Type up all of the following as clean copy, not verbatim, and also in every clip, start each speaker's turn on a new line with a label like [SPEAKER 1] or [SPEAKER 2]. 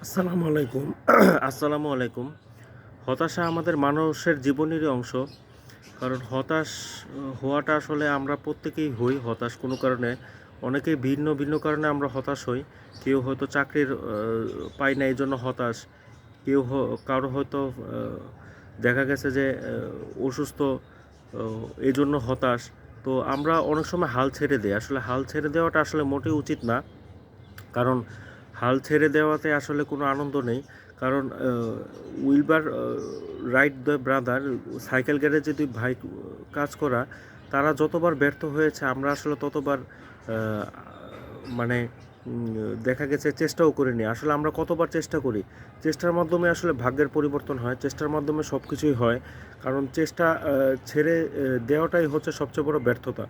[SPEAKER 1] আসসালামু আলাইকুম। আসসালামু আলাইকুম। হতাশা আমাদের মানুষের জীবনেরই অংশ। কারণ হতাশ হওয়াটা আসলে আমরা প্রত্যেকেই হই হতাশ কোনো কারণে। অনেকেই ভিন্ন, ভিন্ন কারণে আমরা হতাশ হই। কেউ হয়তো চাকরির পায় না এইজন্য হতাশ। কেউ কারো হয়তো দেখা গেছে যে অসুস্থ এজন্য হতাশ। তো আমরা অনেক সময় হাল ছেড়ে দেই। আসলে হাল ছেড়ে দেওয়াটা আসলে মোটেই উচিত না। কারণ হাল ছেড়ে দেওয়াতে আসলে কোনো আনন্দ নেই। কারণ Wilbur write the brother cycle গ্যারেজে ২ ভাই কাজ করা, তারা যতবার ব্যর্থ হয়েছে আমরা আসলে ততবার আ মানে দেখা গেছে চেষ্টাও করিনি। আসলে আমরা কতবার চেষ্টা করি। চেষ্টার মাধ্যমে আসলে ভাগ্যের পরিবর্তন হয়। চেষ্টার মাধ্যমে সব কিছুই হয়। কারণ চেষ্টা ছেড়ে দেওয়াটাই হচ্ছে সবচেয়ে বড় ব্যর্থতা।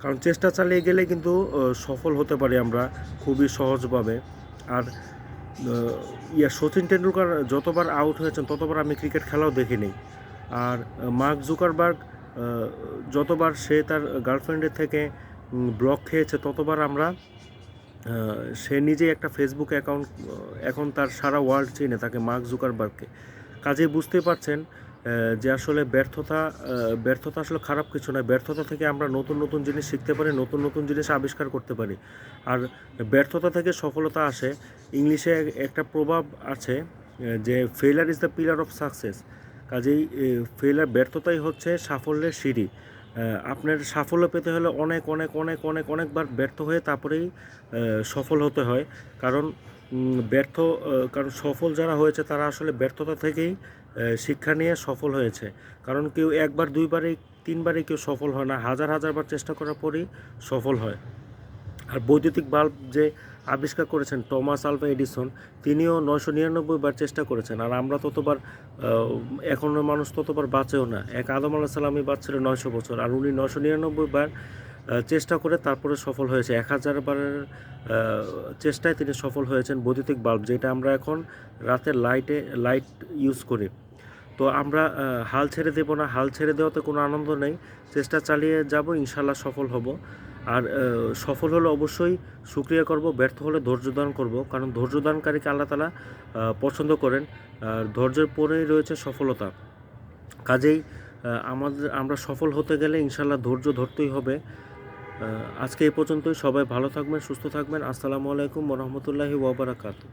[SPEAKER 1] কারণ চেষ্টা চালিয়ে গেলে কিন্তু সফল হতে পারি আমরা খুবই সহজভাবে। আর সচিন টেন্ডুলকার যতবার আউট হয়েছেন ততবার আমি ক্রিকেট খেলাও দেখিনি। আর মার্ক জুকারবার্গ যতবার সে তার গার্লফ্রেন্ডের থেকে ব্লক খেয়েছে ততবার আমরা সে নিজেই একটা ফেসবুক অ্যাকাউন্ট এখন তার সারা ওয়ার্ল্ড চেনে তাকে মার্ক জুকারবার্গকে। কাজেই বুঝতেই পারছেন যে আসলে ব্যর্থতা আসলে খারাপ কিছু নয়। ব্যর্থতা থেকে আমরা নতুন, নতুন জিনিস শিখতে পারি, নতুন, নতুন জিনিস আবিষ্কার করতে পারি। আর ব্যর্থতা থেকে সফলতা আসে। ইংলিশে একটা প্রবাদ আছে যে failure is the pillar of success. কাজেই ব্যর্থতাই হচ্ছে সাফল্যের সিঁড়ি। আপনার সাফল্য পেতে হলে অনেকবার ব্যর্থ হয়ে তারপরেই সফল হতে হয়। কারণ কারণ সফল যারা হয়েছে তারা আসলে ব্যর্থতা থেকেই শিক্ষা নিয়ে সফল হয়েছে। কারণ কেউ ১ বার ২ বারেই ৩ বারেই কেউ সফল হয় না। হাজার বার চেষ্টা করার পরেই সফল হয়। আর বৈদ্যুতিক বাল্ব যে আবিষ্কার করেছেন টমাস আলভা এডিসন, তিনিও ৯৯৯ বার চেষ্টা করেছেন। আর আমরা ততবার এখনের মানুষ ততবার বাঁচেও না। এক আদম আলাইহিস সালামই বাঁচছিলেন ৯০০ বছর। আর উনি ৯৯৯ বার চেষ্টা করে তারপরে সফল হয়েছে। ১০০০ বারের চেষ্টায় তিনি সফল হয়েছেন বৈদ্যুতিক বাল্ব, যেটা আমরা এখন রাতের লাইট ইউজ করি। তো আমরা হাল ছেড়ে দেব না। হাল ছেড়ে দেওয়াতে কোনো আনন্দ নেই। চেষ্টা চালিয়ে যাব, ইনশাআল্লাহ সফল হব। আর সফল হলে অবশ্যই শুকরিয়া করব, ব্যর্থ হলে ধৈর্য ধারণ করব। কারণ ধৈর্য ধারণকারীকে আল্লাহ তাআলা পছন্দ করেন। আর ধৈর্যের পরেই রয়েছে সফলতা। কাজেই আমরা সফল হতে গেলে ইনশাআল্লাহ ধৈর্য ধরতেই হবে। আজকে এই পর্যন্তই। সবাই ভালো থাকবেন, সুস্থ থাকবেন। আসসালামু আলাইকুম ওয়া রাহমাতুল্লাহি ওয়া বারাকাতুহু।